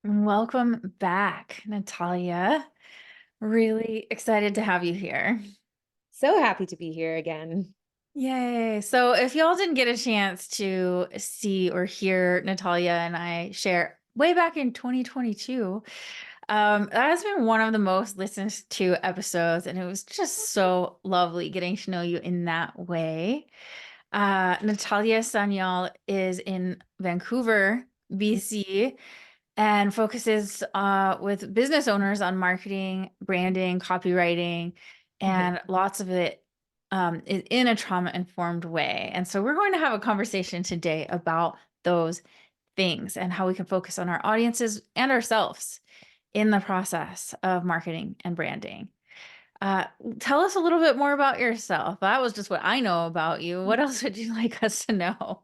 Welcome back, Natalia. Really excited to have you here. So happy to be here again. Yay. So, if y'all didn't get a chance to see or hear Natalia and I share way back in 2022, that has been one of the most listened to episodes, and it was just so lovely getting to know you in that way. Natalia Sanyal is in Vancouver, BC, and focuses with business owners on marketing, branding, copywriting, Mhm. and lots of it is in a trauma-informed way. And so we're going to have a conversation today about those things and how we can focus on our audiences and ourselves in the process of marketing and branding. Uh, Tell us a little bit more about yourself. That was just what I know about you. What else would you like us to know?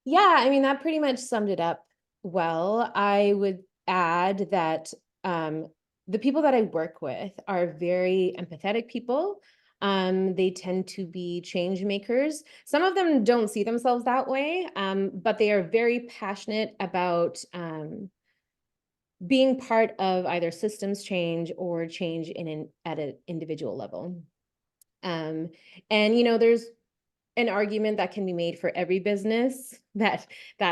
Yeah, I mean, that pretty much summed it up well. I would add that um, the people that I work with are very empathetic people. They tend to be change makers. Some of them don't see themselves that way, but they are very passionate about being part of either systems change or change at an individual level. Um, and there's an argument that can be made for every business that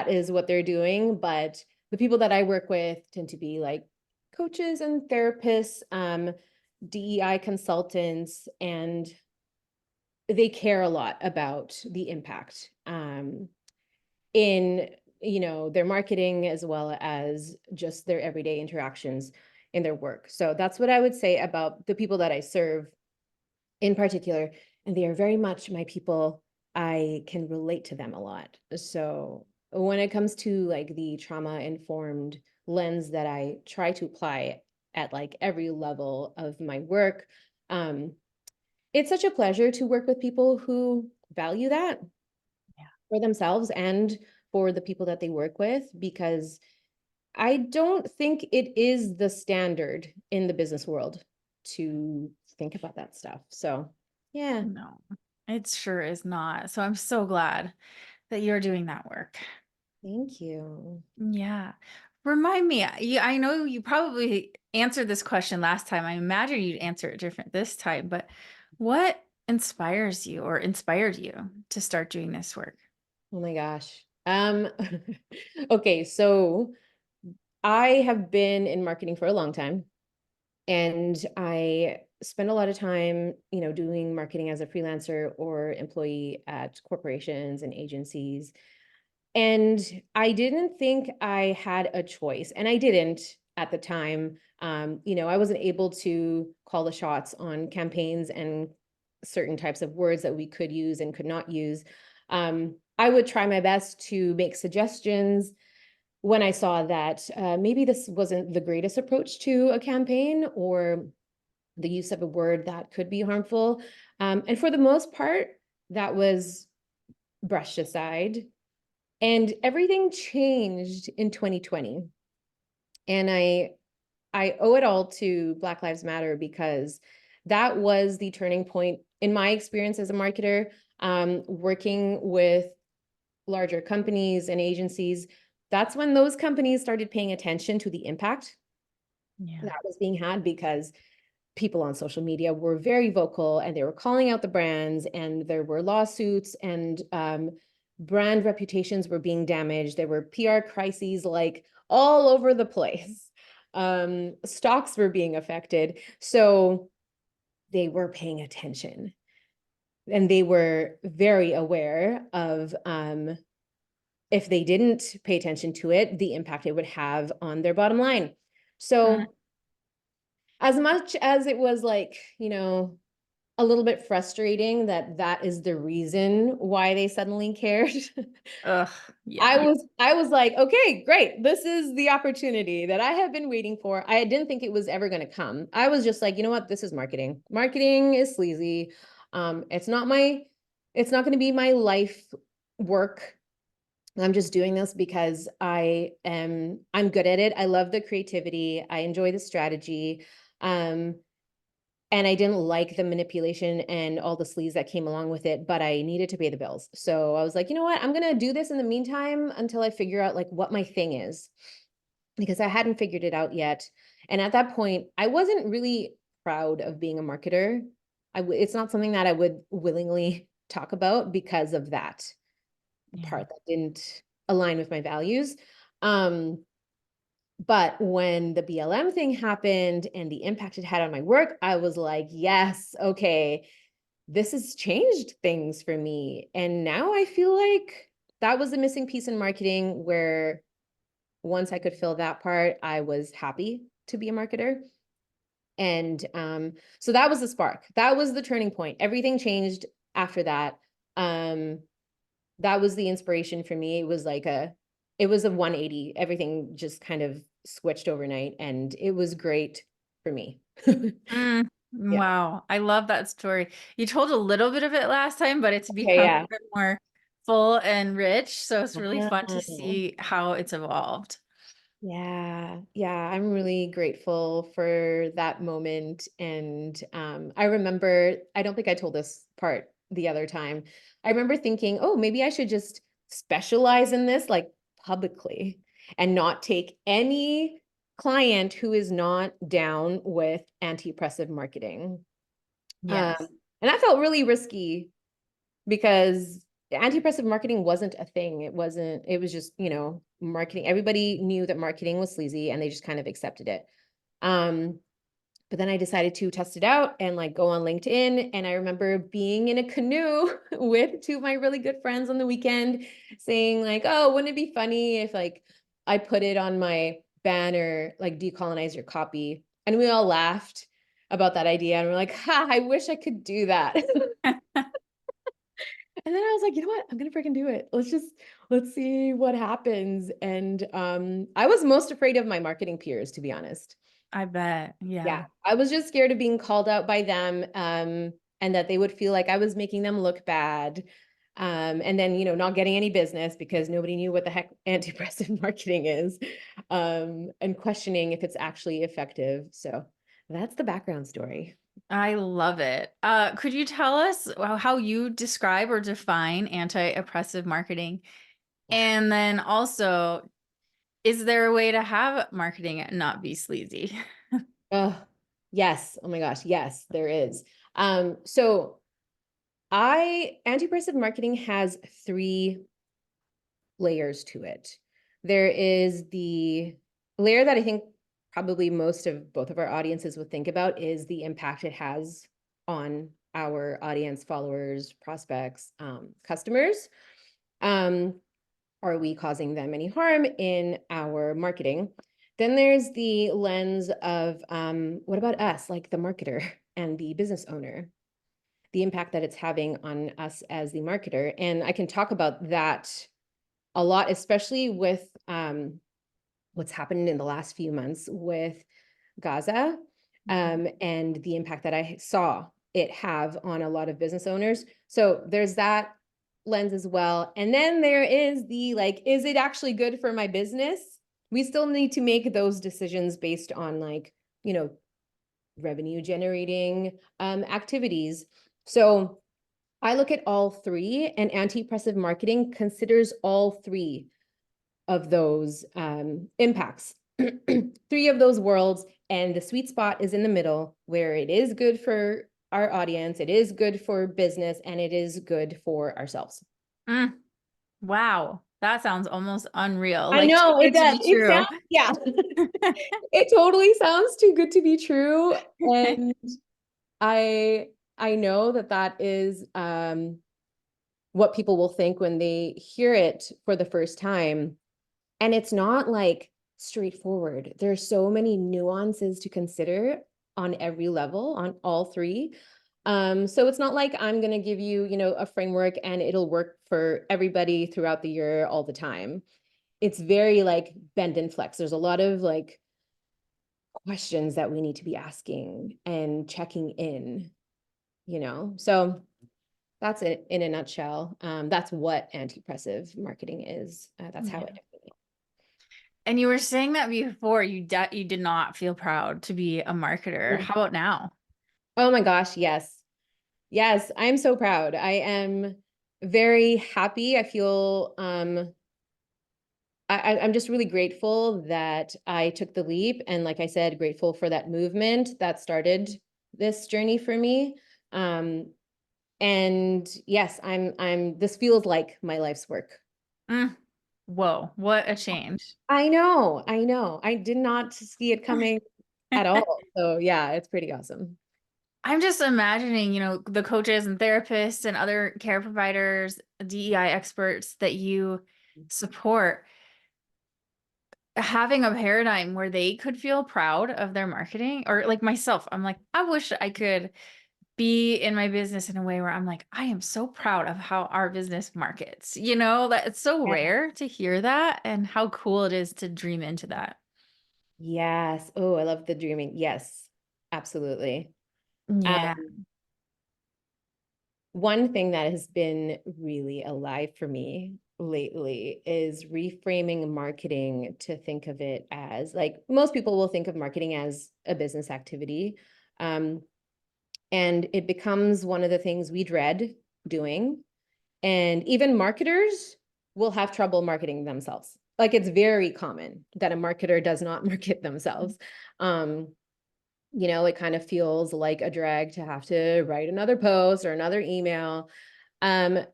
is what they're doing, but the people that I work with tend to be like coaches and therapists, DEI consultants, and they care a lot about the impact in their marketing as well as just their everyday interactions in their work. So that's what I would say about the people that I serve in particular, and they are very much my people. I can relate to them a lot. So when it comes to like the trauma informed lens that I try to apply at like every level of my work, um, it's such a pleasure to work with people who value that Yeah. for themselves and for the people that they work with, because I don't think it is the standard in the business world to think about that stuff. So, yeah. No, it sure is not. So I'm so glad that you're doing that work. Thank you. Yeah. Remind me, I know you probably answered this question last time. I imagine you'd answer it different this time, but what inspires you or inspired you to start doing this work? Oh my gosh. Okay, so I have been in marketing for a long time, and I spend a lot of time, doing marketing as a freelancer or employee at corporations and agencies. And I didn't think I had a choice, and I didn't at the time. I wasn't able to call the shots on campaigns and certain types of words that we could use and could not use. I would try my best to make suggestions when I saw that maybe this wasn't the greatest approach to a campaign or the use of a word that could be harmful. And for the most part, that was brushed aside, and everything changed in 2020. And I owe it all to Black Lives Matter, because that was the turning point in my experience as a marketer, working with larger companies and agencies. That's when those companies started paying attention to the impact Yeah. that was being had, because people on social media were very vocal and they were calling out the brands, and there were lawsuits, and brand reputations were being damaged. There were PR crises like all over the place. Stocks were being affected. So they were paying attention, and they were very aware of if they didn't pay attention to it, the impact it would have on their bottom line. Mm. So as much as it was like, a little bit frustrating that that is the reason why they suddenly cared. Ugh, I yeah. was I was like, okay, great. This is the opportunity that I have been waiting for. I didn't think it was ever going to come. I was just like, you know what? This is marketing. Marketing is sleazy. It's not going to be my life work. I'm just doing this because I'm good at it. I love the creativity. I enjoy the strategy. Um, and I didn't like the manipulation and all the sleaze that came along with it, but I needed to pay the bills. So I was like, you know what? I'm gonna do this in the meantime until I figure out like what my thing is. because I hadn't figured it out yet. And at that point, I wasn't really proud of being a marketer. It's not something that I would willingly talk about because of that Yeah. part that didn't align with my values. Um, but when the BLM thing happened and the impact it had on my work, I was like, yes, okay, this has changed things for me. And now I feel like that was a missing piece in marketing where once I could fill that part, I was happy to be a marketer. And so that was the spark. That was the turning point. Everything changed after that. That was the inspiration for me. It was a 180. Everything just kind of switched overnight, and it was great for me. Mm, Yeah. wow. I love that story. You told a little bit of it last time, but it's Okay, become yeah. a bit more full and rich. So it's really fun to Ah. see how it's evolved. Yeah, yeah, I'm really grateful for that moment. And I remember, I don't think I told this part the other time. I remember thinking, oh, maybe I should just specialize in this like publicly and not take any client who is not down with anti-oppressive marketing. Um, Yes. and that felt really risky because anti-oppressive marketing wasn't a thing. It was just, marketing. Everybody knew that marketing was sleazy and they just kind of accepted it. Um, but then I decided to test it out and like go on LinkedIn. And I remember being in a canoe with two of my really good friends on the weekend saying like, oh, wouldn't it be funny if like I put it on my banner, like decolonize your copy. And we all laughed about that idea. And we're like, ha, I wish I could do that. And then I was like, you know what? I'm gonna freaking do it. Let's see what happens. And I was most afraid of my marketing peers, to be honest. I bet. Yeah, Yeah. I was just scared of being called out by them, and that they would feel like I was making them look bad. And then, not getting any business because nobody knew what the heck anti-oppressive marketing is, and questioning if it's actually effective. So that's the background story. I love it. Could you tell us how you describe or define anti-oppressive marketing? Yeah. And then also, is there a way to have marketing and not be sleazy? Oh, yes. Oh my gosh. Yes, there is. So anti-oppressive marketing has three layers to it. There is the layer that I think probably most of both of our audiences would think about is the impact it has on our audience, followers, prospects, customers. Um, are we causing them any harm in our marketing? Then there's the lens of what about us, like the marketer and the business owner, the impact that it's having on us as the marketer. And I can talk about that a lot, especially with what's happened in the last few months with Gaza, and the impact that I saw it have on a lot of business owners. So there's that lens as well. And then there is the like, is it actually good for my business? We still need to make those decisions based on like, revenue generating activities. So I look at all three, and anti-oppressive marketing considers all three of those impacts, three of those worlds. And the sweet spot is in the middle where it is good for our audience, it is good for business, and it is good for ourselves. Mm, wow. That sounds almost unreal. I Like too know it good to does. be It true. sounds, yeah, it totally sounds too good to be true. And I, I know that that is what people will think when they hear it for the first time. And it's not like straightforward. There's so many nuances to consider on every level, on all three. So it's not like I'm going to give you, a framework and it'll work for everybody throughout the year all the time. It's very like bend and flex. There's a lot of like questions that we need to be asking and checking in. So that's it in a nutshell. That's what anti-oppressive marketing is. That's how Yeah. I define it. And you were saying that before you did not feel proud to be a marketer. How about now? Oh my gosh, yes. Yes, I'm so proud. I am very happy. I feel I'm just really grateful that I took the leap. And like I said, grateful for that movement that started this journey for me. Um, and yes, this feels like my life's work. Mm. Whoa, what a change. I know, I know. I did not see it coming at all. So yeah, it's pretty awesome. I'm just imagining, the coaches and therapists and other care providers, DEI experts that you support, having a paradigm where they could feel proud of their marketing, or like myself, I'm like, I wish I could be in my business in a way where I'm like, I am so proud of how our business markets, that it's so Yeah. rare to hear that, and how cool it is to dream into that. Yes. Oh, I love the dreaming. Yes, absolutely. Um, Yeah. One thing that has been really alive for me lately is reframing marketing to think of it as like most people will think of marketing as a business activity. Um, and it becomes one of the things we dread doing. And even marketers will have trouble marketing themselves. Like it's very common that a marketer does not market themselves. Um, it kind of feels like a drag to have to write another post or another email. And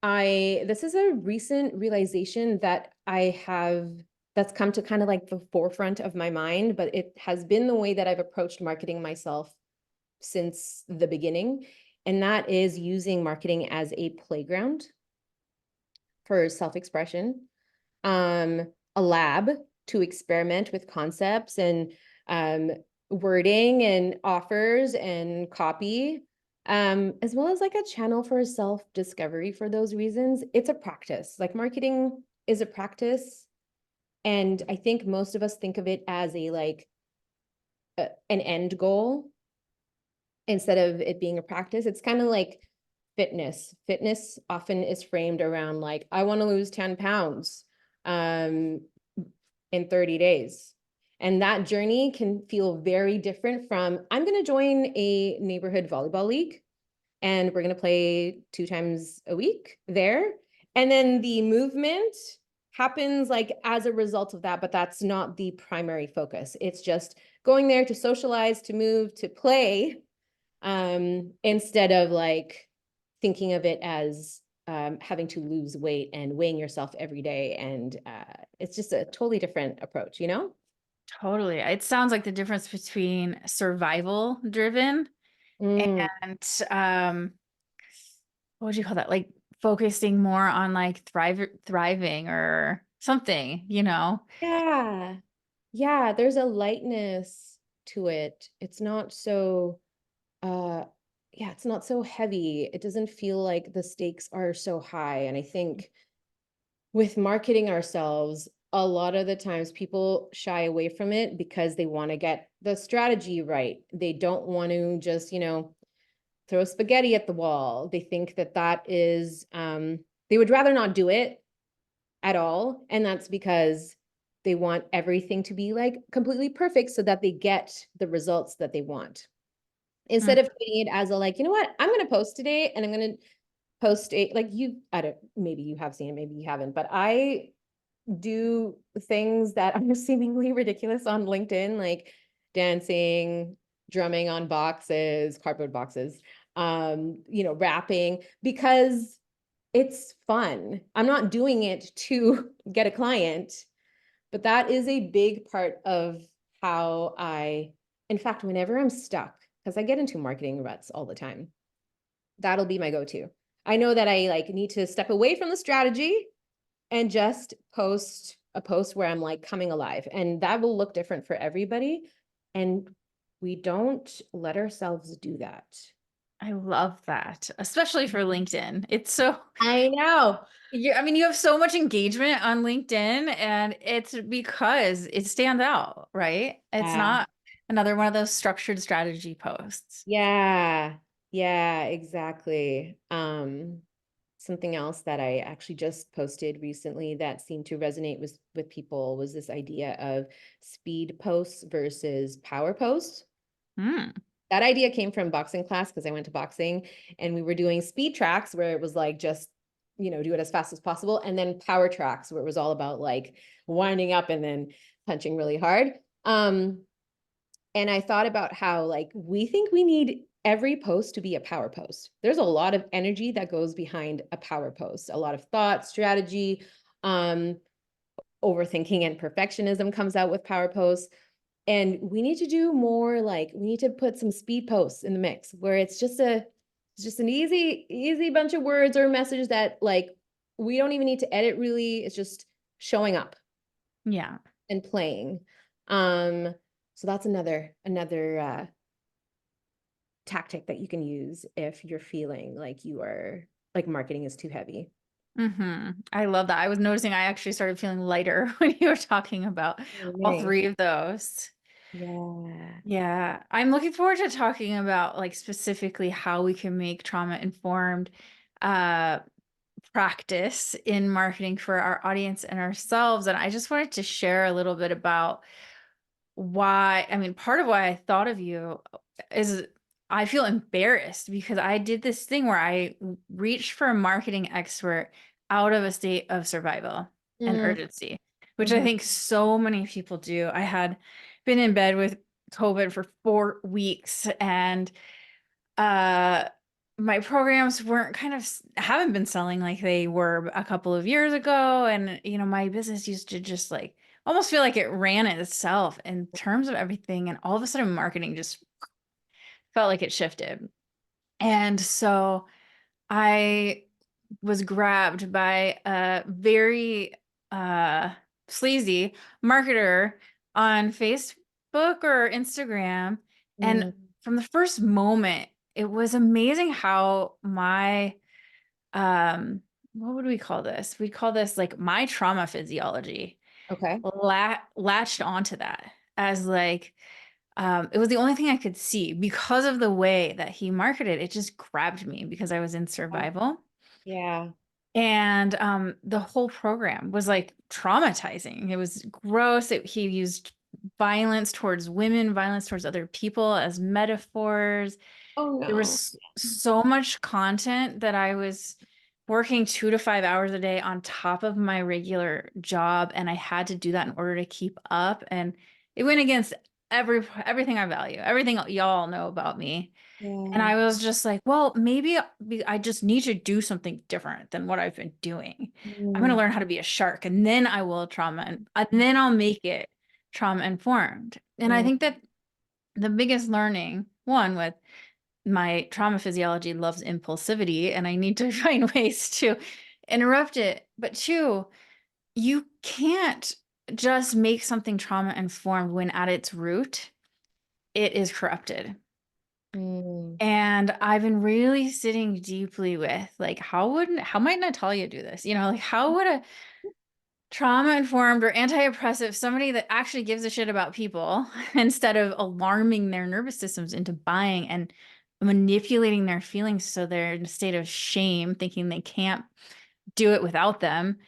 this is a recent realization that that's come to kind of like the forefront of my mind, but it has been the way that I've approached marketing myself since the beginning. And that is using marketing as a playground for self-expression, a lab to experiment with concepts and um, wording and offers and copy, as well as like a channel for self-discovery for those reasons. It's a practice. Like marketing is a practice. And I think most of us think of it as an end goal instead of it being a practice. It's kind of like fitness. Fitness often is framed around like, I want to lose 10 pounds in 30 days. And that journey can feel very different from, I'm going to join a neighborhood volleyball league and we're going to play 2 times a week there. And then the movement happens like as a result of that, but that's not the primary focus. It's just going there to socialize, to move, to play, instead of like thinking of it as having to lose weight and weighing yourself every day. And it's just a totally different approach, you know? Totally. It sounds like the difference between survival driven Mm, and what would you call that? Like focusing more on like thriving or something, yeah. Yeah, there's a lightness to it. It's not so uh yeah, it's not so heavy. It doesn't feel like the stakes are so high. And I think with marketing ourselves, a lot of the times people shy away from it because they want to get the strategy right. They don't want to just, throw spaghetti at the wall. They think that that is, they would rather not do it at all. And that's because they want everything to be like completely perfect so that they get the results that they want. Mm. Instead of treating it as a like, you know what, I'm going to post today and I'm going to post a like I don't, maybe you have seen it, maybe you haven't, but I do things that are seemingly ridiculous on LinkedIn, like dancing, drumming on boxes, cardboard boxes, rapping, because it's fun. I'm not doing it to get a client, but that is a big part of how in fact, whenever I'm stuck, because I get into marketing ruts all the time, that'll be my go-to. I know that I like need to step away from the strategy and just post a post where I'm like coming alive. And that will look different for everybody. And we don't let ourselves do that. I love that, especially for LinkedIn. It's so, I know. you have so much engagement on LinkedIn, and it's because it stands out, right? It's Yeah. not another one of those structured strategy posts. Yeah. Yeah, exactly. Something else that I actually just posted recently that seemed to resonate with people was this idea of speed posts versus power posts. Hmm. That idea came from boxing class because I went to boxing and we were doing speed tracks where it was like just, do it as fast as possible. And then power tracks, where it was all about like winding up and then punching really hard. And I thought about how like we think we need every post to be a power post. There's a lot of energy that goes behind a power post, a lot of thought, strategy, overthinking and perfectionism comes out with power posts. And we need to do more, like we need to put some speed posts in the mix where it's just an easy bunch of words or messages that like we don't even need to edit really. It's just showing up Yeah. and playing. So that's another tactic that you can use if you're feeling like you are like marketing is too heavy. I love that. I was noticing I actually started feeling lighter when you were talking about Oh, all nice. three of those. Yeah. Yeah, I'm looking forward to talking about like specifically how we can make trauma informed uh practice in marketing for our audience and ourselves. And I just wanted to share a little bit about why, I mean, part of why I thought of you is I feel embarrassed because I did this thing where I reached for a marketing expert out of a state of survival and Mm, urgency, which I mhm. think so many people do. I had been in bed with COVID for 4 weeks, and uh my programs weren't haven't been selling like they were a couple of years ago. And my business used to just like almost feel like it ran itself in terms of everything, and all of a sudden marketing just felt like it shifted. And so I was grabbed by a very uh sleazy marketer on Facebook or Instagram. And Mm, from the first moment, it was amazing how my what would we call this? We'd call this like my trauma physiology okay. latched onto that as like it was the only thing I could see because of the way that he marketed. It just grabbed me because I was in survival. Yeah. And the whole program was like traumatizing. It was gross. He used violence towards women, violence towards other people as metaphors. Oh There no. was so much content that I was working 2 to 5 hours a day on top of my regular job, and I had to do that in order to keep up. And it went against everything I value, everything y'all know about me. And Yeah. I was just like, well, maybe I just need to do something different than what I've been doing. I'm going to Mm, learn how to be a shark, and then I will and then I'll make it trauma informed. And I mm, think that the biggest learning, one, with my trauma physiology loves impulsivity, and I need to find ways to interrupt it. But two, you can't just make something trauma informed when at its root, it is corrupted. mm, And I've been really sitting deeply with like, how might Natalia do this? Like how would a trauma informed or anti-oppressive, somebody that actually gives a shit about people instead of alarming their nervous systems into buying and manipulating their feelings so they're in a state of shame, thinking they can't do it without them,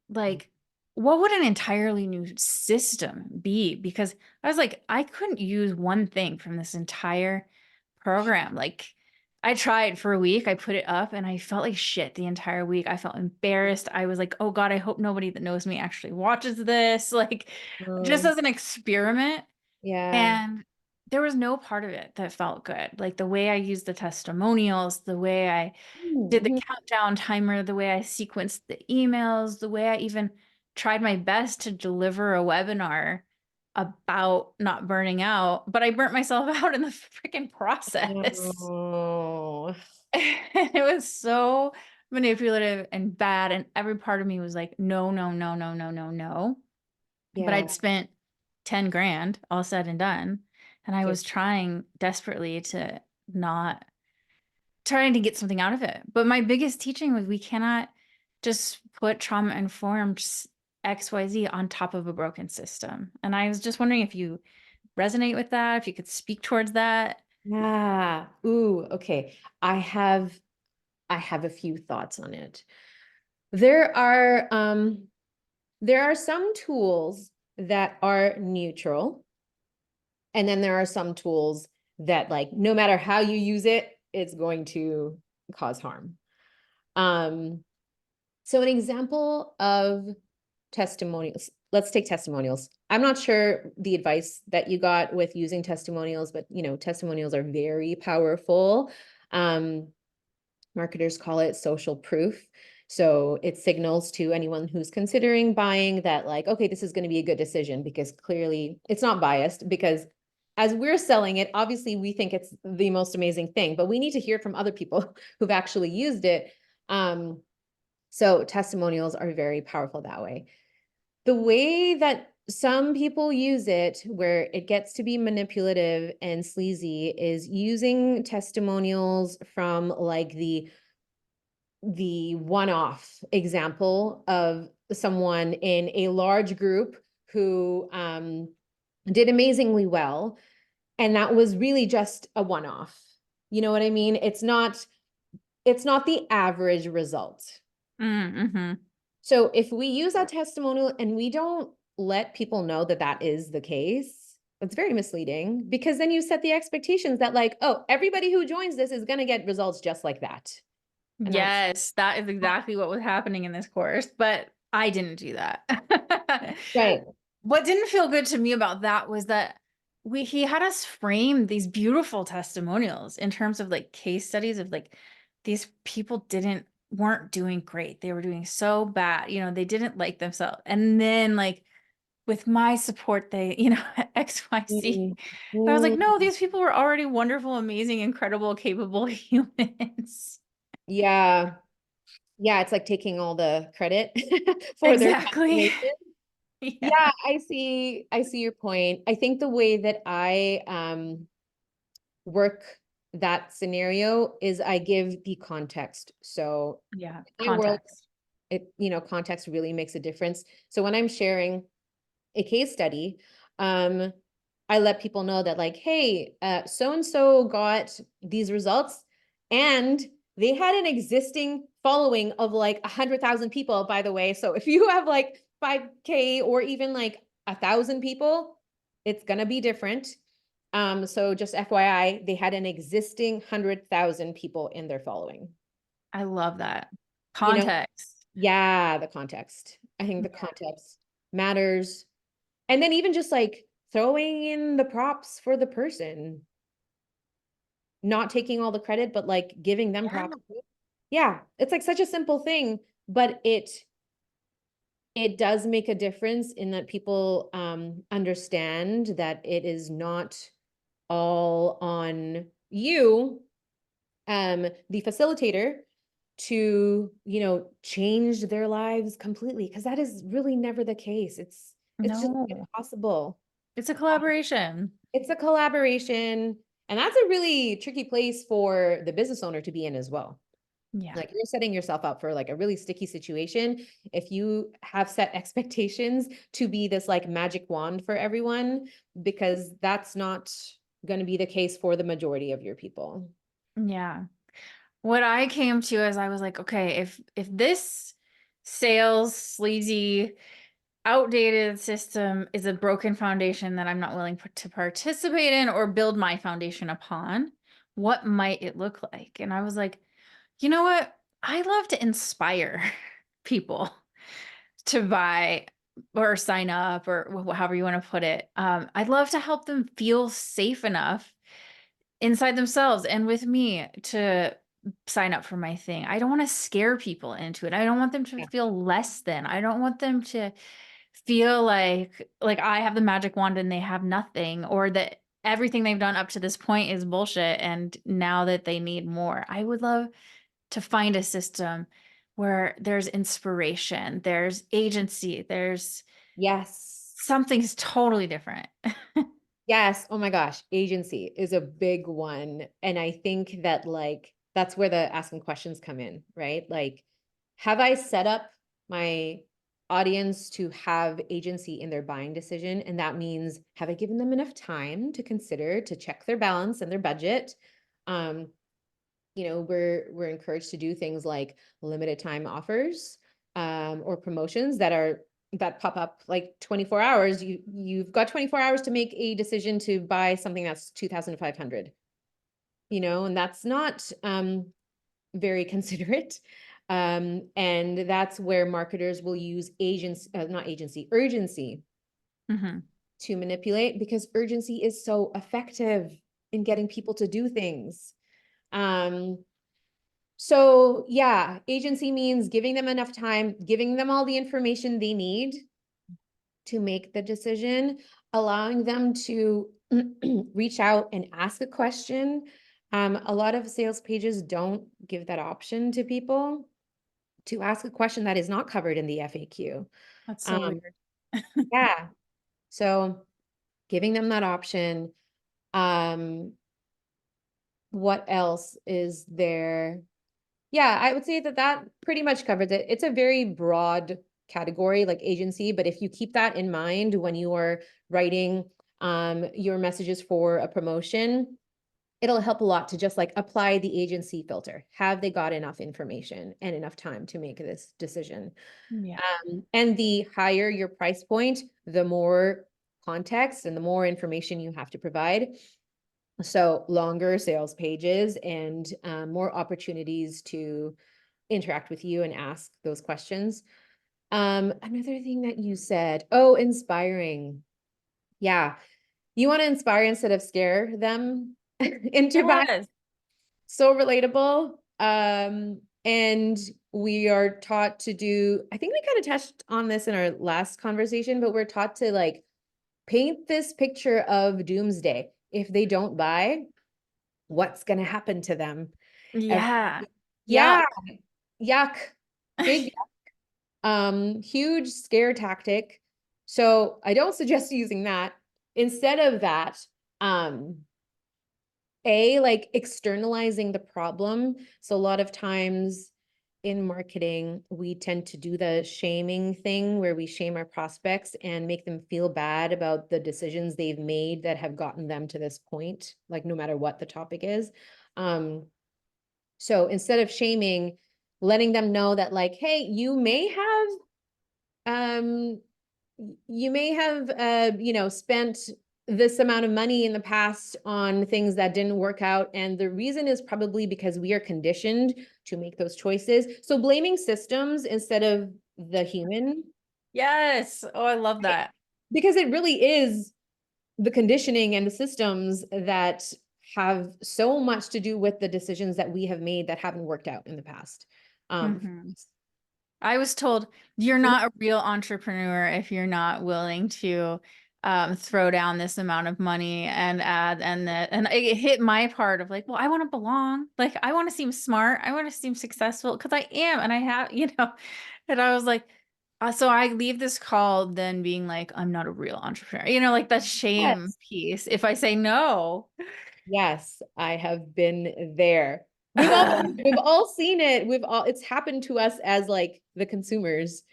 like what would an entirely new system be? Because I was like, I couldn't use one thing from this entire program. Like I tried for a week, I put it up and I felt like shit the entire week. I felt embarrassed. I was like, oh God, I hope nobody that knows me actually watches this. Like just mm, as an experiment. yeah. And there was no part of it that felt good. Like the way I used the testimonials, the way I did the Mhm. countdown timer, the way I sequenced the emails, the way I even tried my best to deliver a webinar about not burning out, but I burnt myself out in the freaking process. Oh, It was so manipulative and bad. And every part of me was like, no, no, no, no, no, no, no. But yeah. I'd spent 10 grand all said and done. And I Yeah. was trying desperately to not trying to get something out of it. But my biggest teaching was we cannot just put trauma informed XYZ on top of a broken system. And I was just wondering if you resonate with that, if you could speak towards that. Yeah. Ooh, okay. I have a few thoughts on it. There are there are some tools that are neutral, and then there are some tools that like no matter how you use it, it's going to cause harm. So an example of testimonials, let's take testimonials. I'm not sure the advice that you got with using testimonials, but testimonials are very powerful. Marketers call it social proof. So it signals to anyone who's considering buying that like, okay, this is going to be a good decision, because clearly it's not biased, because as we're selling it, obviously we think it's the most amazing thing, but we need to hear from other people who've actually used it. So testimonials are very powerful that way. The way that some people use it, where it gets to be manipulative and sleazy, is using testimonials from like the one-off example of someone in a large group who did amazingly well, and that was really just a one-off. You know what I mean? It's not the average result. Mm-hmm. So if we use that testimonial and we don't let people know that that is the case, it's very misleading, because then you set the expectations that like, oh, everybody who joins this is going to get results just like that. And that's Yes, that is exactly what was happening in this course, but I didn't do that. right. What didn't feel good to me about that was that he had us frame these beautiful testimonials in terms of like case studies of like these people weren't doing great. They were doing so bad. They didn't like themselves. And then like with my support, they, XYZ. Mm, But I was like, mm, no, these people were already wonderful, amazing, incredible, capable humans. yeah. Yeah. It's like taking all the credit for their Exactly. transformation. Yeah. Yeah, I see your point. I think the way that I work that scenario is I give the context. So Yeah. in my world, Context. context really makes a difference. So when I'm sharing a case study, I let people know that like, hey, so and so got these results, and they had an existing following of like 100,000 people, by the way. So if you have like 5K or even like 1,000 people, it's gonna be different. So just FYI, they had an existing 100,000 people in their following. I love that. You know, Context. yeah, the context. I think the context matters. And then even just like throwing in the props for the person, not taking all the credit, but like giving them Yeah. props. Yeah, it's like such a simple thing, but it does make a difference in that people understand that it is not all on you, the facilitator, to change their lives completely, because that is really never the case. It's just No, impossible. it's a collaboration. It's a collaboration, and that's a really tricky place for the business owner to be in as well. Yeah. Like, you're setting yourself up for like a really sticky situation if you have set expectations to be this like magic wand for everyone, because that's not going to be the case for the majority of your people. Yeah. What I came to is I was like, okay, if this sales sleazy outdated system is a broken foundation that I'm not willing to participate in or build my foundation upon, what might it look like? And I was like, you know what? I love to inspire people to buy or sign up or however you want to put it. I'd love to help them feel safe enough inside themselves and with me to sign up for my thing. I don't want to scare people into it. I don't want them to Yeah. feel less than. I don't want them to feel like I have the magic wand and they have nothing, or that everything they've done up to this point is bullshit and now that they need more. I would love to find a system where there's inspiration, there's agency, there's Yes. something's totally different. Yes. Oh my gosh. Agency is a big one. And I think that like that's where the asking questions come in, right? Like, have I set up my audience to have agency in their buying decision? And that means, have I given them enough time to consider, to check their balance and their budget? Um, we're encouraged to do things like limited time offers, or promotions that pop up like 24 hours. You've got 24 hours to make a decision to buy something that's 2,500, and that's not very considerate. And that's where marketers will use urgency Mm-hmm. to manipulate, because urgency is so effective in getting people to do things. So yeah, agency means giving them enough time, giving them all the information they need to make the decision, allowing them to reach out and ask a question. A lot of sales pages don't give that option to people to ask a question that is not covered in the FAQ. That's so Um, weird. yeah, so giving them that option. Um, what else is there? Yeah, I would say that that pretty much covers it. It's a very broad category, like agency, but if you keep that in mind when you are writing your messages for a promotion, it'll help a lot to just like apply the agency filter. Have they got enough information and enough time to make this decision? Yeah. And the higher your price point, the more context and the more information you have to provide. So longer sales pages and more opportunities to interact with you and ask those questions. Another thing that you said, oh, inspiring. Yeah. You want to inspire instead of scare them into buying. Yes. So relatable. And we are taught to do, I think we kind of touched on this in our last conversation, but we're taught to like paint this picture of doomsday. If they don't buy, what's going to happen to them? Every- Yeah. yeah, Yuck. yuck. Big huge scare tactic. So I don't suggest using that. Instead of that, like externalizing the problem. So a lot of times in marketing, we tend to do the shaming thing where we shame our prospects and make them feel bad about the decisions they've made that have gotten them to this point, like no matter what the topic is. So instead of shaming, letting them know that like, hey, um, you may have, spent this amount of money in the past on things that didn't work out. And the reason is probably because we are conditioned to make those choices. So blaming systems instead of the human, Yes. Oh, I love right? that. Because it really is the conditioning and the systems that have so much to do with the decisions that we have made that haven't worked out in the past. Mhm. I was told you're not a real entrepreneur if you're not willing to throw down this amount of money and add and that, and it hit my part of like, well, I want to belong. Like, I want to seem smart. I want to seem successful because I am, and I have, and I was like, so I leave this call then being like, I'm not a real entrepreneur, like that shame Yes. piece. If I say no. Yes, I have been there. We've all seen it. It's happened to us as like the consumers.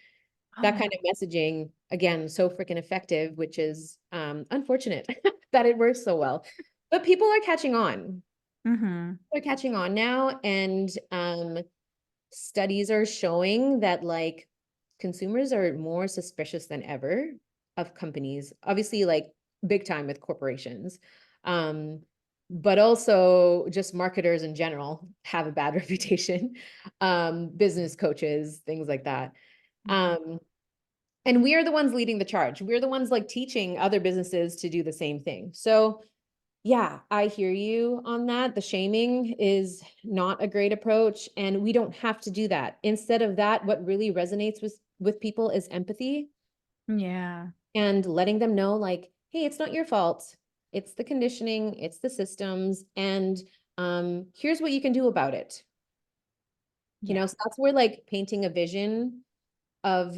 That Oh, kind of messaging, again, so freaking effective, which is unfortunate that it works so well. But people are catching on. mm-hmm. They're catching on now, and studies are showing that like consumers are more suspicious than ever of companies, obviously like big time with corporations. But also just marketers in general have a bad reputation. Business coaches, things like that. Um, and we are the ones leading the charge. We're the ones like teaching other businesses to do the same thing. So yeah, I hear you on that. The shaming is not a great approach, and we don't have to do that. Instead of that, what really resonates with people is empathy Yeah. and letting them know like, hey, it's not your fault. It's the conditioning, it's the systems, and here's what you can do about it. Yeah. So that's where like painting a vision of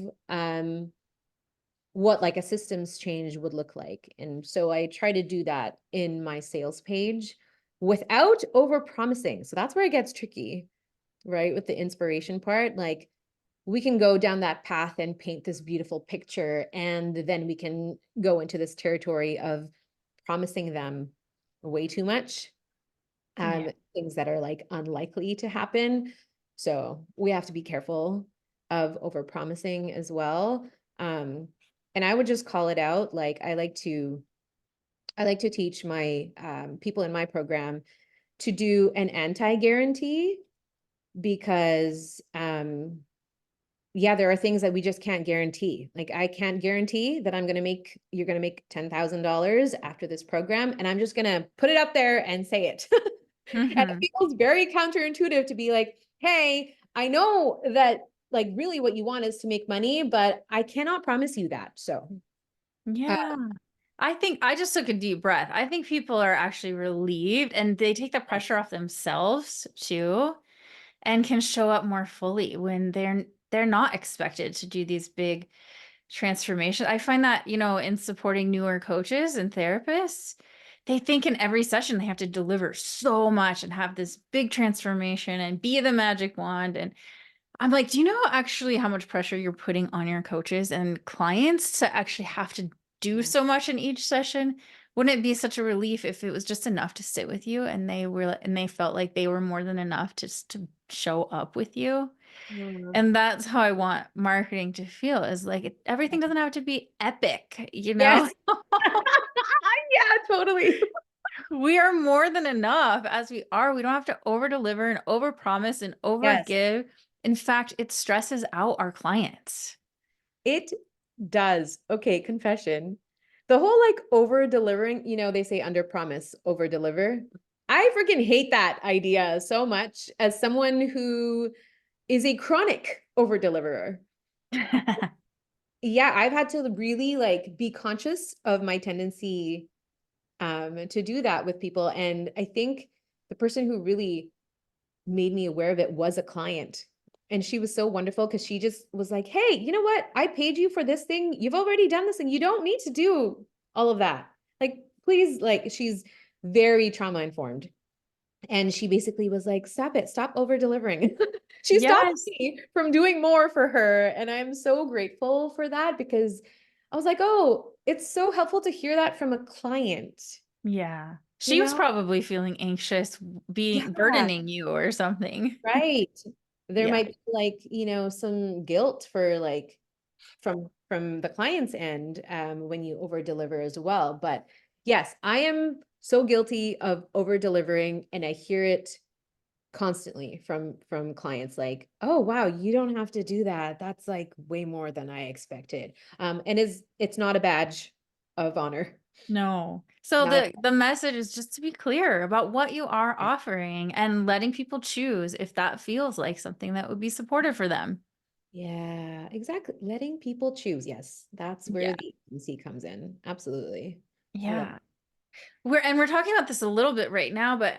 what like a systems change would look like. And so I try to do that in my sales page without over promising. So that's where it gets tricky, right? With the inspiration part, like we can go down that path and paint this beautiful picture, and then we can go into this territory of promising them way too much, Yeah. things that are like unlikely to happen. So we have to be careful of over promising as well. Um, and I would just call it out. Like I like to teach my people in my program to do an anti-guarantee. because yeah, there are things that we just can't guarantee. Like I can't guarantee that you're going to make $10,000 after this program. And I'm just going to put it up there and say it. And it Mhm. feels very counterintuitive to be like, hey, I know that like really what you want is to make money, but I cannot promise you that. So, uh, Yeah. I think I just took a deep breath. I think people are actually relieved and they take the pressure off themselves too and can show up more fully when they're not expected to do these big transformations. I find that, in supporting newer coaches and therapists, they think in every session they have to deliver so much and have this big transformation and be the magic wand. And I'm like, do you know actually how much pressure you're putting on your coaches and clients to actually have to do so much in each session? Wouldn't it be such a relief if it was just enough to sit with you and they felt like they were more than enough just to show up with you? yeah. And that's how I want marketing to feel, is like everything doesn't have to be epic, you know? Yes. Yeah, totally. We are more than enough as we are. We don't have to over deliver and over promise and over Yes, give. In fact, it stresses out our clients. it does. Okay, confession. The whole like over delivering, they say under promise, over deliver. I freaking hate that idea so much as someone who is a chronic over deliverer. Yeah, I've had to really like be conscious of my tendency to do that with people. And I think the person who really made me aware of it was a client. And she was so wonderful because she just was like, hey, you know what? I paid you for this thing. You've already done this thing. You don't need to do all of that. Like, please, like, she's very trauma informed. And she basically was like, stop it, stop over delivering. She stopped Yes. me from doing more for her. And I'm so grateful for that because I was like, oh, it's so helpful to hear that from a client, Yeah. you She was know? probably feeling anxious, being Yeah. burdening you or something. Right. There Yeah. might be like, some guilt for like from the client's end when you over deliver as well. But yes, I am so guilty of over delivering and I hear it constantly from clients like, "Oh, wow, you don't have to do that. That's like way more than I expected." And it's not a badge of honor. No. So Not the message is just to be clear about what you are a offering and letting people choose if that feels like something that would be supportive for them. Yeah, exactly. Letting people choose. Yes, that's where Yeah. the agency comes in. Absolutely. I love Yeah. We're talking about this a little bit right now, but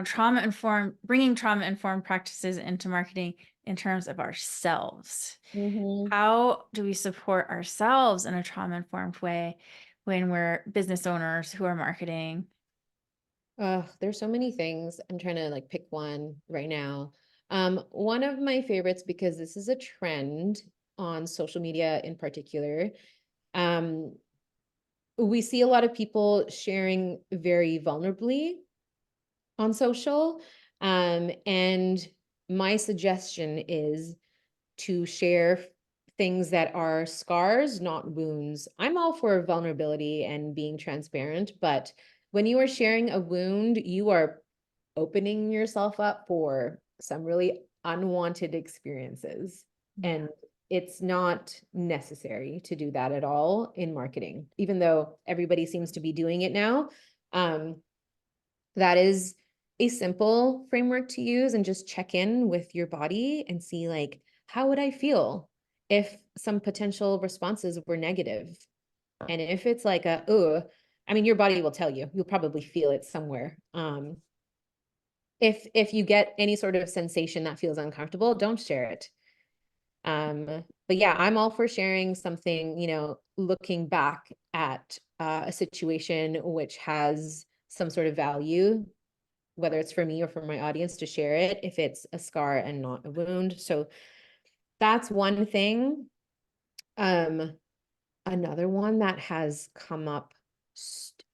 trauma informed, bringing trauma informed practices into marketing in terms of ourselves. it. How do we support ourselves in a trauma informed way when we're business owners who are marketing? There's so many things. I'm trying to like pick one right now. One of my favorites, because this is a trend on social media in particular. Um, we see a lot of people sharing very vulnerably on social. And my suggestion is to share things that are scars, not wounds. I'm all for vulnerability and being transparent, but when you are sharing a wound, you are opening yourself up for some really unwanted experiences. Yeah. And it's not necessary to do that at all in marketing, even though everybody seems to be doing it now. Um, that is a simple framework to use and just check in with your body and see like, how would I feel if some potential responses were negative? And if it's like I mean, your body will tell you, you'll probably feel it somewhere. If you get any sort of sensation that feels uncomfortable, don't share it. But yeah, I'm all for sharing something, looking back at a situation which has some sort of value, whether it's for me or for my audience to share it, if it's a scar and not a wound. So that's one thing. Um, Another one that has come up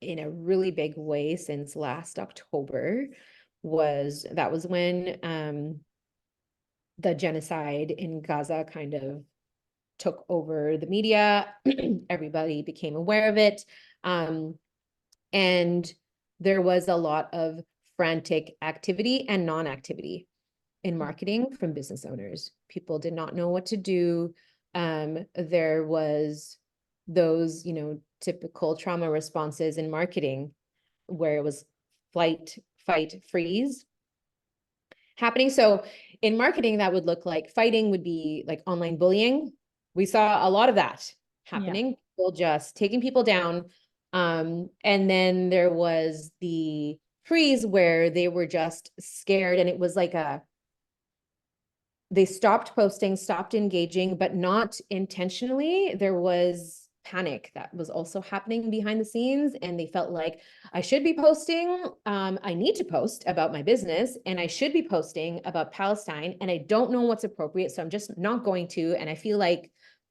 in a really big way since last October was when the genocide in Gaza kind of took over the media. Everybody became aware of it. Um, and there was a lot of frantic activity and non-activity. in marketing from business owners. People did not know what to do. There was those, typical trauma responses in marketing where it was flight, fight, freeze happening. So in marketing, that would look like fighting would be like online bullying. We saw a lot of that Yeah. happening, people just taking people down. And then there was the freeze where they were just scared, and it was like they stopped posting, stopped engaging, but not intentionally. There was panic that was also happening behind the scenes, and they felt like I should be posting. I need to post about my business, and I should be posting about Palestine, and I don't know what's appropriate, so I'm just not going to. And I feel like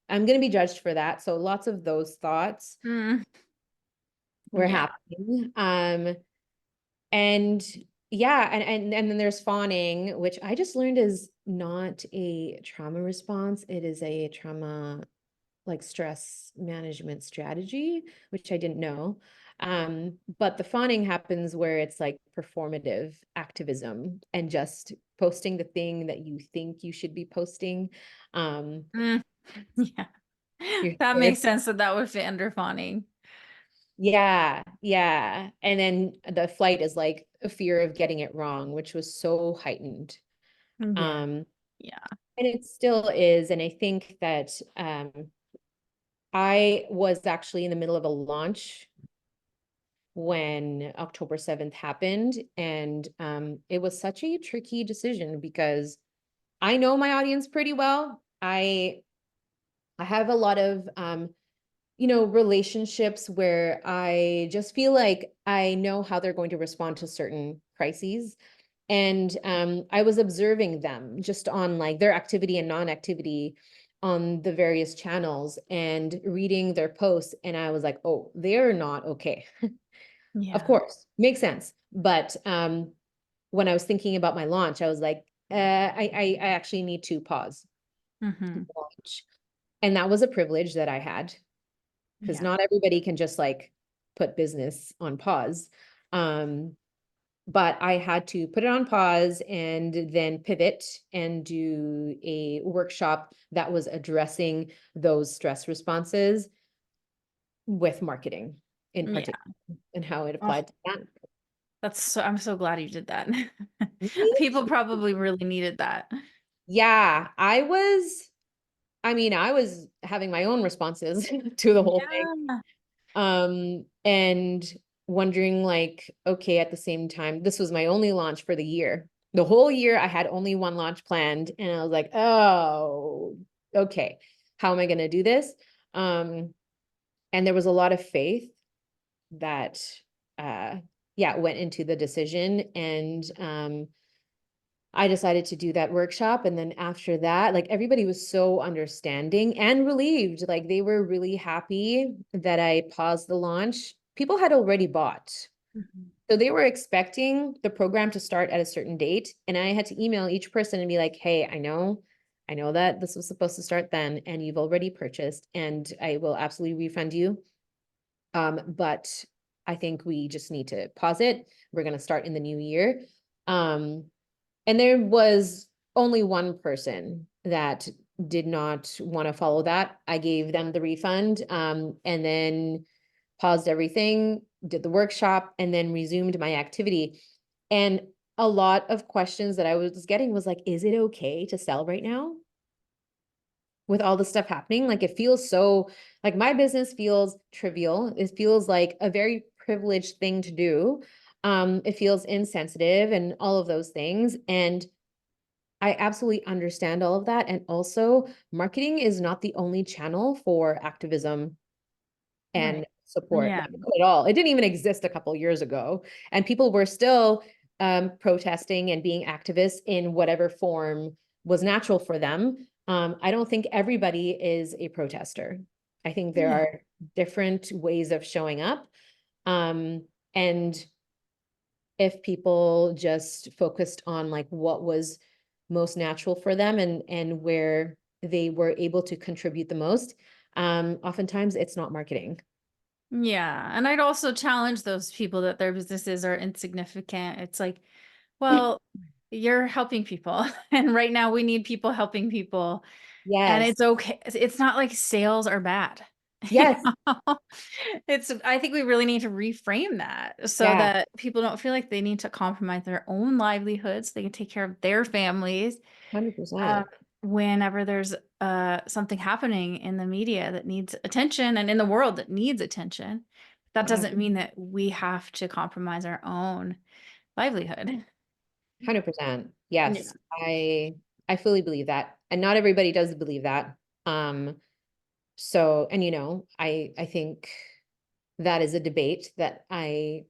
I'm going to be judged for that. So lots of those thoughts Mm. were Yeah. happening. And yeah, and then there's fawning, which I just learned is not a trauma response. It is a trauma, like, stress management strategy, which I didn't know. But the fawning happens where it's like performative activism and just posting the thing that you think you should be posting. Mm. Yeah. You're That scared. makes sense that would fit under fawning. Yeah, yeah. And then the flight is like a fear of getting it wrong, which was so heightened. Yeah. Um, Yeah. and it still is. And I think that I was actually in the middle of a launch when October 7th happened. And it was such a tricky decision because I know my audience pretty well. I have a lot of relationships where I just feel like I know how they're going to respond to certain crises. And I was observing them just on like their activity and non-activity on the various channels and reading their posts. And I was like, oh, they're not okay. Of Yeah. course, makes sense. But when I was thinking about my launch, I was like, I actually need to pause Mm-hmm. the launch. And that was a privilege that I had, because Yeah. not everybody can just like put business on pause. Um, but I had to put it on pause and then pivot and do a workshop that was addressing those stress responses with marketing in Yeah. particular and how it Oh, applied to that. I'm so glad you did that. Me People too. probably really needed that. Yeah, I was having my own responses to the whole thing. Yeah. And wondering like, okay, at the same time, this was my only launch for the year. The whole year I had only one launch planned, and I was like, oh, okay, how am I going to do this? And there was a lot of faith that, uh, yeah, went into the decision. And, I decided to do that workshop. And then after that, like, everybody was so understanding and relieved. Like, they were really happy that I paused the launch. People had already bought. Mhm. So they were expecting the program to start at a certain date. And I had to email each person and be like, hey, I know that this was supposed to start then, and you've already purchased, and I will absolutely refund you. But I think we just need to pause it. We're going to start in the new year. Um, and there was only one person that did not want to follow that. I gave them the refund, and then paused everything, did the workshop, and then resumed my activity. And a lot of questions that I was getting was like, is it okay to sell right now with all the stuff happening? Like, it feels so, like, my business feels trivial. It feels like a very privileged thing to do. It feels insensitive and all of those things. And I absolutely understand all of that. And also, marketing is not the only channel for activism Right. and support, Yeah. like, not at all. It didn't even exist a couple years ago, and people were still protesting and being activists in whatever form was natural for them. I don't think everybody is a protester. I think there Yeah. are different ways of showing up. And if people just focused on like what was most natural for them and where they were able to contribute the most, oftentimes it's not marketing. Yeah. And I'd also challenge those people that their businesses are insignificant. It's like, well, you're helping people. And right now we need people helping people. And Yes. it's okay. It's not like sales are bad. You Yes. know? I think we really need to reframe that so Yeah. that people don't feel like they need to compromise their own livelihoods. They can take care of their families. Um, 100%. whenever there's something happening in the media that needs attention and in the world that needs attention, that Yeah. doesn't mean that we have to compromise our own livelihood. 100%. Yeah. Yes. I fully believe that. And not everybody does believe that. Um, so, and I think that is a debate that I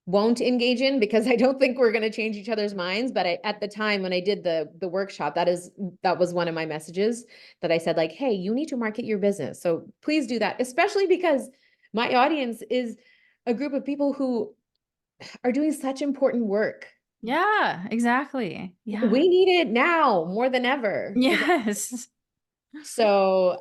won't engage in because I don't think we're going to change each other's minds. But at the time when I did the workshop, that was one of my messages that I said, like, hey, you need to market your business. So please do that, especially because my audience is a group of people who are doing such important work. Yeah, exactly. Yeah. We need it now more than ever. Yes. So,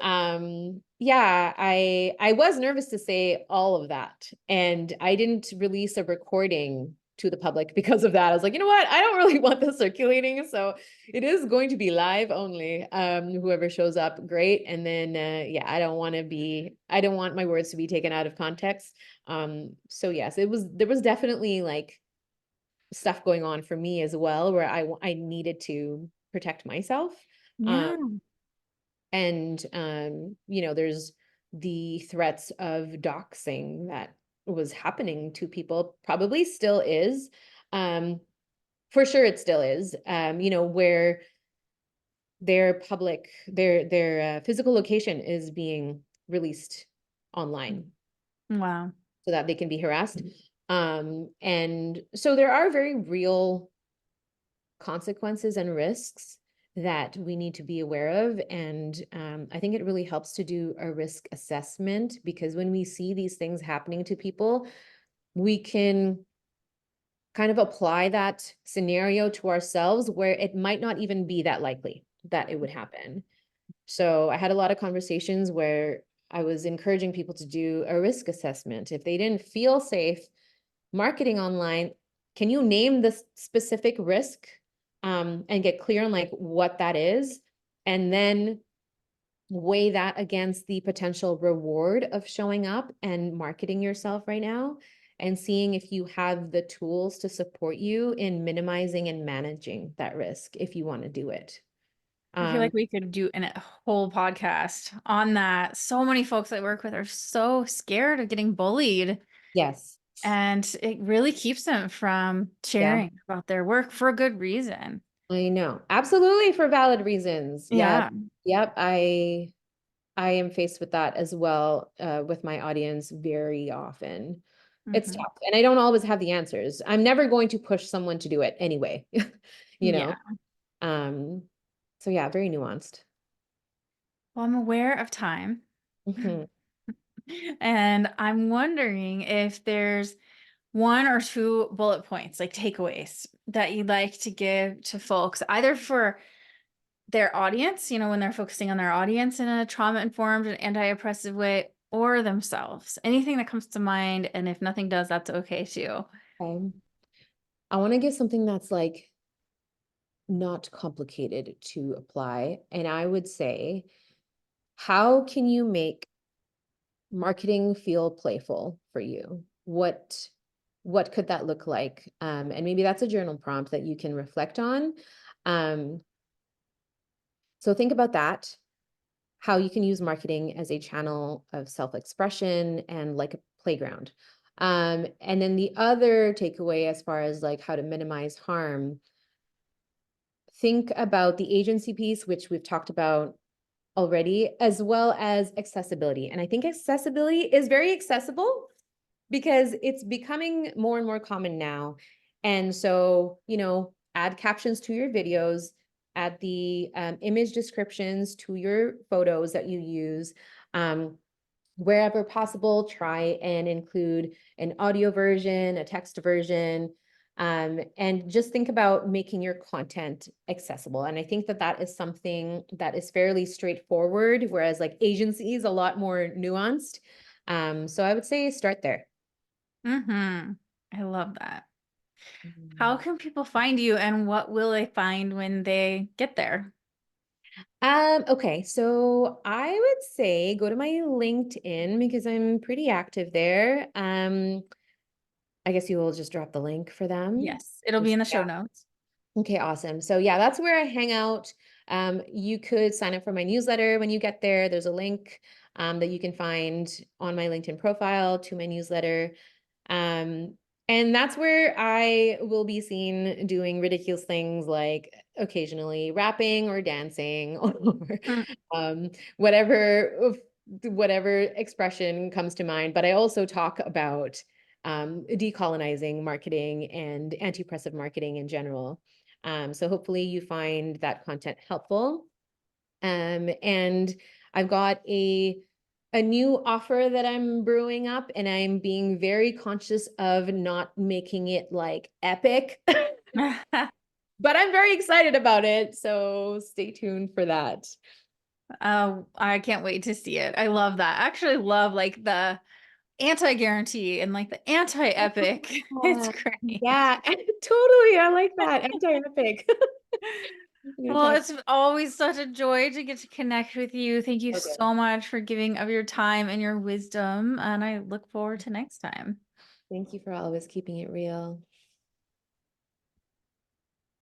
yeah, I was nervous to say all of that, and I didn't release a recording to the public because of that. I was like, you know what? I don't really want this circulating, so it is going to be live only. Whoever shows up, great. And then, yeah, I don't want my words to be taken out of context. So yes, there was definitely like stuff going on for me as well, where I needed to protect myself. Um, Yeah. and there's the threats of doxing that was happening to people, probably still is. Um, for sure it still is. Where their physical location is being released online Wow. so that they can be harassed. And so there are very real consequences and risks that we need to be aware of. And I think it really helps to do a risk assessment, because when we see these things happening to people, we can kind of apply that scenario to ourselves where it might not even be that likely that it would happen. So I had a lot of conversations where I was encouraging people to do a risk assessment. If they didn't feel safe marketing online, can you name the specific risk, and get clear on like what that is, and then weigh that against the potential reward of showing up and marketing yourself right now, and seeing if you have the tools to support you in minimizing and managing that risk if you want to do it. I feel Um, like we could do a whole podcast on that. So many folks I work with are so scared of getting bullied, yes. and it really keeps them from Yeah, sharing about their work for a good reason. I know. Absolutely, for valid reasons. Yeah. Yeah. Yep. I am faced with that as well, with my audience very often. It's Hmm. tough, and I don't always have the answers. I'm never going to push someone to do it anyway, you Yeah. know? Um, so yeah, very nuanced. Well, I'm aware of time. Mhm. And I'm wondering if there's one or two bullet points, like takeaways, that you'd like to give to folks, either for their audience, when they're focusing on their audience in a trauma-informed and anti-oppressive way, or themselves. Anything that comes to mind, and if nothing does, that's okay too. I want to give something that's like not complicated to apply, and I would say, how can you make marketing feel playful for you? What could that look like? And maybe that's a journal prompt that you can reflect on. Um, so think about that, how you can use marketing as a channel of self-expression and like a playground. And then the other takeaway, as far as like how to minimize harm, think about the agency piece, which we've talked about already, as well as accessibility. And I think accessibility is very accessible because it's becoming more and more common now. And so, add captions to your videos, add the image descriptions to your photos that you use. Wherever possible, try and include an audio version, a text version, and just think about making your content accessible. And I think that that is something that is fairly straightforward, whereas like agency is a lot more nuanced. So I would say start there. I love that. How Mhm. can people find you and what will they find when they get there? Okay, so I would say go to my LinkedIn because I'm pretty active there. I guess you will just drop the link for them. Yes, it'll be Just in the show notes. Okay, awesome. So yeah, that's where I hang out. You could sign up for my newsletter when you get there. There's a link that you can find on my LinkedIn profile to my newsletter. Um, and that's where I will be seen doing ridiculous things like occasionally rapping or dancing or Mm. um, whatever whatever expression comes to mind. But I also talk about decolonizing marketing and anti-oppressive marketing in general. So hopefully you find that content helpful. And I've got a new offer that I'm brewing up, and I'm being very conscious of not making it like epic, but I'm very excited about it. So stay tuned for that. I can't wait to see it. I love that. I actually love like the anti-guarantee and like the anti-epic. It's Yeah, great. yeah, totally. I like that. Anti-epic. I'm gonna Well, talk. it's always such a joy to get to connect with you. Thank you Okay. so much for giving of your time and your wisdom, and I look forward to next time. Thank you for always keeping it real.